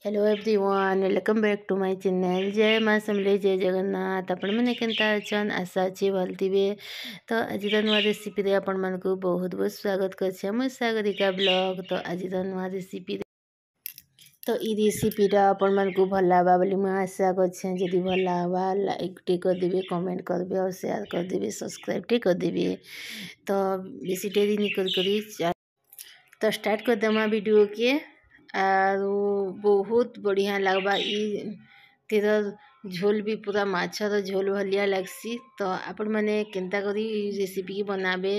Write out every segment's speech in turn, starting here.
Hello everyone, welcome back to my channel. जय माँ समले, जय जगन्नाथ। आपण मैंने केनता अछन, आशा अच्छी भलथिबे। तो आज नुआ रेसिपी रे आपण मन को बहुत बहुत स्वागत करछे मो सागरिका ब्लॉग। तो आज नुआ रेसिपी तो ई रेसिपीटा आपण मन को भल लावा बोली मैं आशा करछे। जदि भल लावा लाइक टे कर देबे, कमेंट करबे और शेयर कर देबे, सब्सक्राइब टे कर देबे। तो बेसी देरी नहीं करी तो स्टार्ट कर देमा वीडियो के। आरो बहुत बढ़िया लगवा तेर झोल भी पूरा माछर झोल भलिया लगसी। तो आपण मैंने केनता करी रेसिपी की बनाबे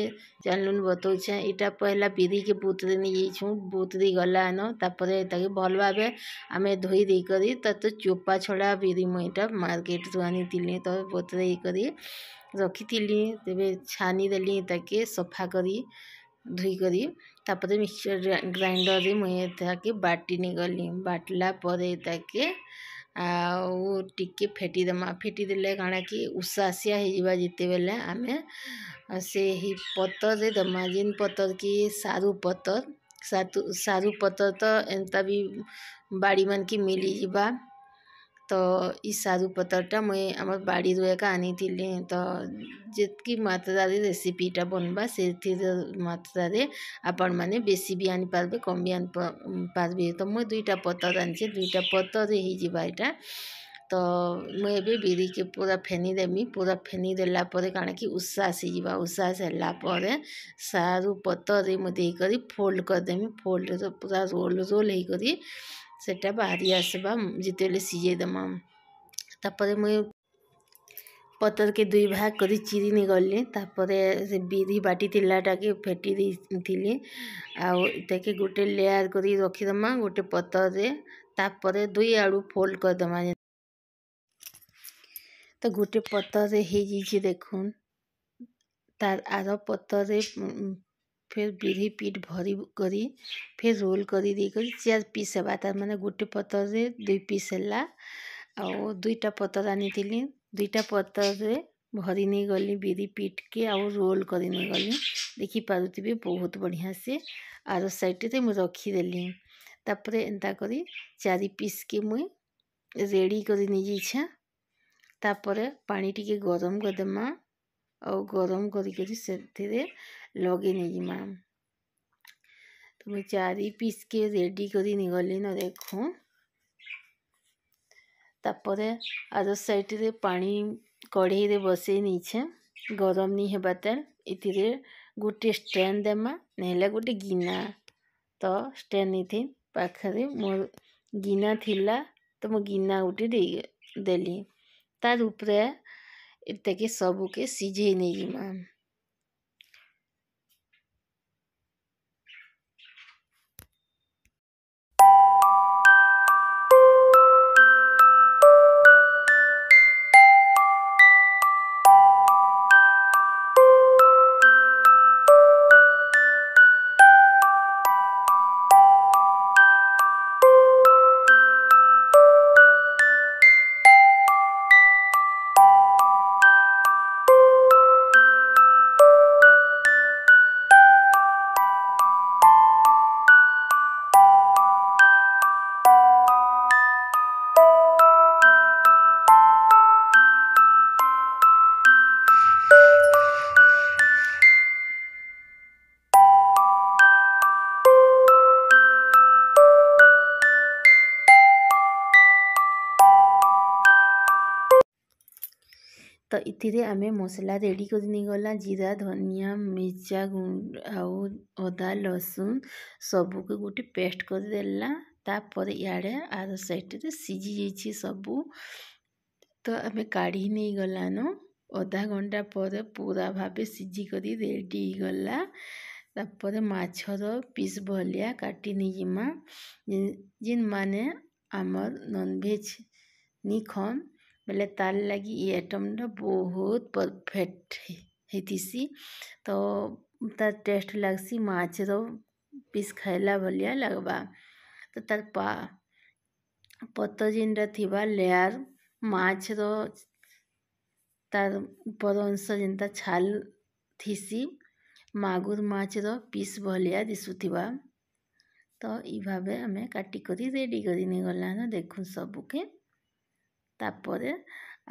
जानलुन बताऊे। इटा पहला बिरी के बुतरे नहीं जाइछू, बुतरी गला न तापरे ताके भल भाबे आमे धोई दे करी तो चोपा छड़ा बिरी मुईटा मार्केट रु आनी तिली। तो बुतरे करी रखी तिली, तेबे छानी देली ताके सफा करी धुई करी। तापरे मिक्सचर ग्राइंडर रे मुई ताके बाटी नहीं गली। बाटला परे ताके आउ टिके फेटी देमा। फेटी देले काଣା कि उसासिया हो जिबा जिते बेले आमे से ही पतर रे दमा। जिन पतर की सारू पतर, सारू पतर तो एंता भी बाड़ी मन की मिली जिबा। तो ई सारू पतरटा मुई आमर बाड़ी रू एका आनी थिली। तो जितकी मात्रा रे रेसिपीटा बनबा से मात्रा रे आपण माने बेसी भी आनी पारबे, कम भी आनी पारबे। तो मुई दुईटा पतर आनछे, दुईटा पतर रे ही जिबा एटा। तो मुई एबे बिरी के पूरा फेनी देमी। पूरा फेनी देला परे काଣା कि उसास जिबा। उसास होला परे सारू पतर रे मुई देई करी फोल्ड कर देमी। फोल्ड रे पूरा रोल रोल हेई करी सेटा बाहरी आसबा जितेले सिझे देमा। तापरे मुई पतर के दुई भाग करी चिरी नहीं गली। तापरे से बिरी बाटी तिलाटा के फेटी दी आउ ताके गोटे लेयर करी रखी देमा गोटे पतर रे। तापरे दुई आड़ू फोल्ड कर देमा। तो गोटे पतर रे हे जी देखुन। तार आरो पतर रे फिर बिरी पीठ भरी करी फिर रोल करी दी करी 4 पीस हेबा। तार माने गोटे पतर रे 2 पीस हैला। आउ दुईटा पतर आनी थिली, दुईटा पतर रे भरी नहीं गली बिरी पीठ के आउ रोल करी नहीं गली। देखी पारुथिबे बहुत बढ़िया से आरो साइड रे मुई रखी देली। तापरे एंता करी 4 पीस के मुई रेडी करी नहीं जाइछे। तापरे पानी टिके गरम कर देमा और गरम करी से लगे नहीं जिमा। तो मुई 4 पीस के रेडी करी नहीं गली न देखो। तापरे आरो साइड रे पानी कढ़ाई रे बसई नीचे गरम नहीं हेबा तेल। इतिरे गोटे स्टैंड देमा नेले गोटे गिना। तो स्टैंड नहीं थी पाखरे मोर गिना थिला। तो मो गिना गोटे देली तार उपरे एतके सबू के सिझे नहीं जिमा। तो इतिरे आमे मसला रेडी कर नहीं गला। जीरा, धनिया, मिर्चा गुंड आउ अदा लसुन सबू के गोटे पेस्ट कर देला। तापर इयाड़े आर साइड रे सिझी जाइछि सबू। तो आमे काढ़ी नहीं गला न आधा घंटा पर पूरा भाबे सिझी करी रेडी गला। तापर माछर पीस भलिया काटी नहीं जिमा। जिन माने आमर नॉनवेज नी खन बेले तार लगी ये आइटमटा बहुत परफेक्ट हेतिसी। तो तार टेस्ट लगसी माछर पीस खाइला भलिया लगबा। तो तार पतर जिनटा थिबा लेयर माछर तार ऊपर अंश जिनता छाल थिसी मागुर माछर पीस भलिया दिसुथिबा। तो ये भावे आमे काटी करी रेडी करी नहीं गला न देखु सबू के तापरे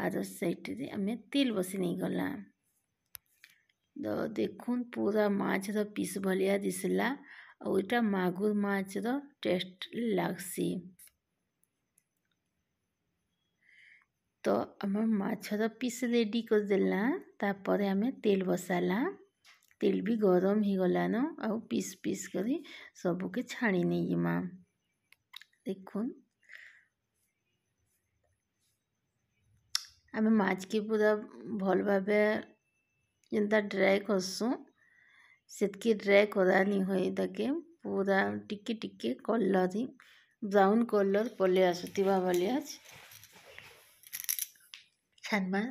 आर साइड रे आमे तेल बसी नहीं गला तो देखुन पूरा माछ रो पीस भलिया दिसला और इटा मागुर माछ रो टेस्ट लागसी तो आम माछ रो पीस रेडी कर देला तापरे आमे तेल बसाला तेल भी गरम ही गला न आ पीस पीस करी सबू के छाणी नहीं जिमा देखुन आमे माछ के पूरा भल भाबे जेनता ड्राई करसु सेतकी ड्राई करा नहीं होई ताके पूरा टिके टिके कलर ब्राउन कलर पले आसुतिबा भलिया छानबा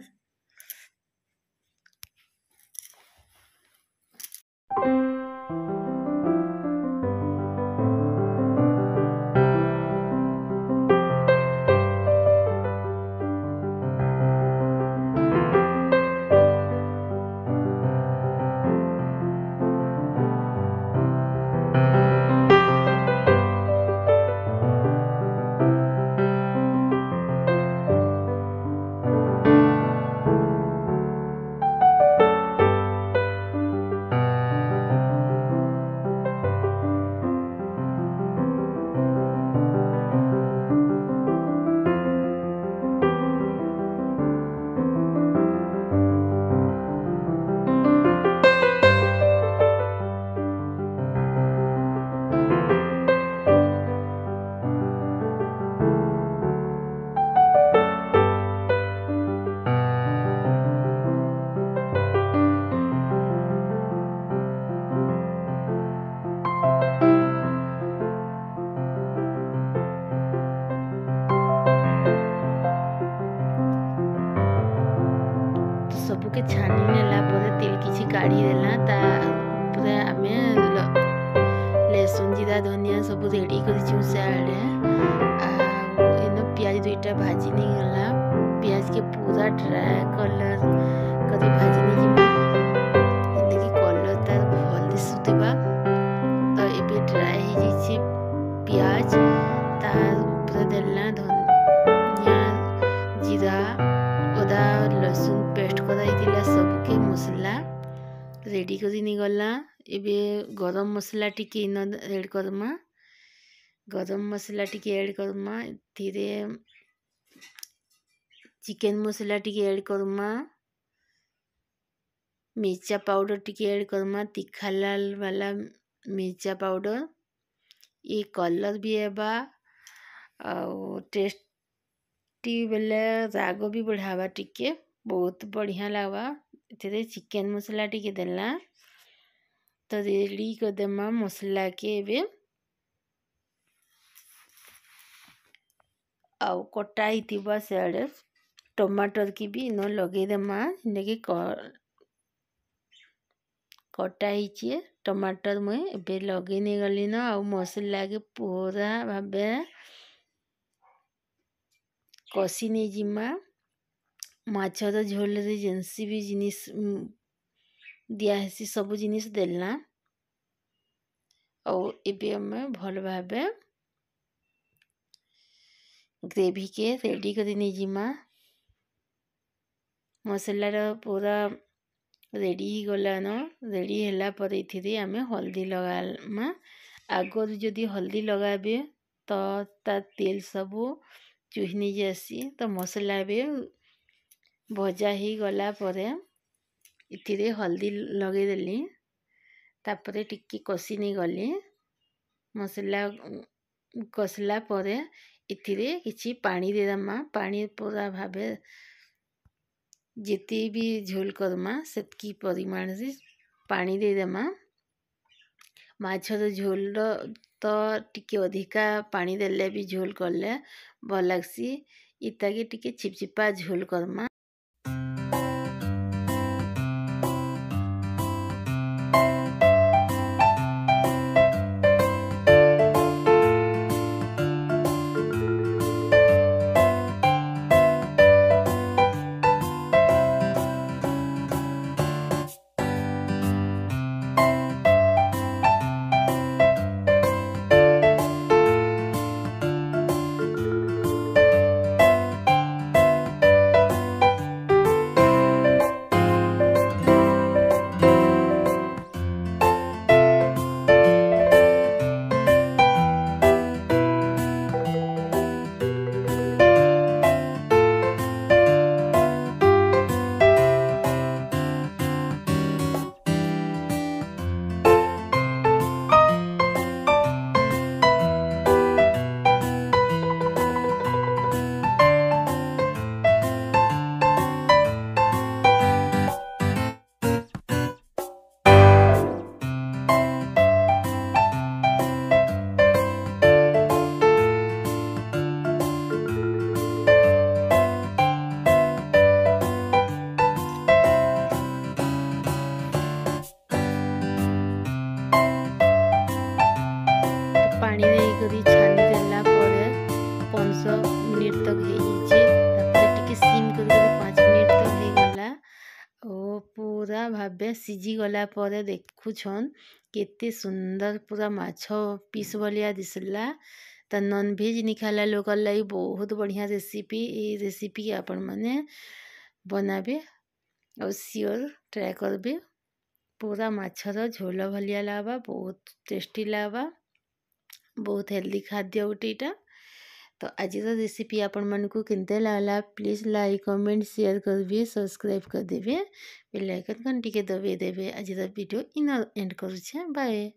सबू के छानी नेला परे तेल किछि काढ़ी देला ता पूरा आमे लहसुन जीरा धनिया सब रेडी करिछु साडे इनो प्याज दुईटा भाजी नहीं गला प्याज के पूरा ड्राई कलर करी भाजी नहीं जिमा इनकी कलर तार भल दिसुतिबा तो एबे ड्राई हे जिछि प्याज तार पूरा देला धनिया जीरा अदा लहसुन पेस्ट कराई दिला सबके मसला रेडी करी नहीं गला एबे गरम मसला टिके इन ऐड करमा गरम मसला टिके ऐड करमा धीरे चिकन मसला टिके ऐड करमा मिर्चा पाउडर टिके ऐड करमा तीखा लाल वाला मिर्चा पाउडर ये कलर भी हेबा और टेस्टी बेले राग भी बढ़ावा टिके बहुत बढ़िया लागवा इतने चिकन मसला टिके देला तो रेडी कर देमा मसला के बे आउ कटा हितिबा सेडे टमाटर की भी नो लगे देमा इनके कटा हिचे टमाटर में एबे लगे नहीं गली ना आउ मसला के पूरा भाबे कसी नहीं जिमा माछर झोल रे जेनसी भी जिनिस दिया हेसी सब जिनिस देला और एबे हमें भल भाबे ग्रेवी के रेडी करी नहीं जिमा मसला पूरा रेडी ही गला न रेडी हैला पर इथिरे हमें हल्दी लगामा आगर जदि हल्दी लगाबे तो ता तेल सब चुहनी जासी तो मसला भी भजा ही गला परे इथिरे हल्दी लगे देली तापरे टिक्की कसी नहीं गली मसला कसला परे इथिरे किछि पानी दे दमा पानी पूरा भाबे जेती भी झोल करमा सेतकी परिमाण से पानी दे दमा माछर झोल तो टिके अधिका पानी देले भी झोल करले भल लागसी इताके टिके चिपचिपा झोल करमा भावे सीझी गला परे देखुछन केते सुंदर पूरा माछ पीस भलिया दिसला। तो नॉनवेज नहीं खाला लोग लगी बहुत बढ़िया रेसिपी। ये रेसिपी आपण मैंने बनाबे और सियोर ट्राए करबे। पूरा माछर झोल भलिया लावा, बहुत टेस्टी लावा, बहुत हेल्दी खाद्य गोटे यहाँ। तो आज रेसिपी आपण मानकु केनते लागला प्लीज लाइक कमेंट शेयर करबे, सब्सक्राइब कर देबे, बेल आइकन घंटी के दबे देबे। आज वीडियो इन एंड करूछे, बाय।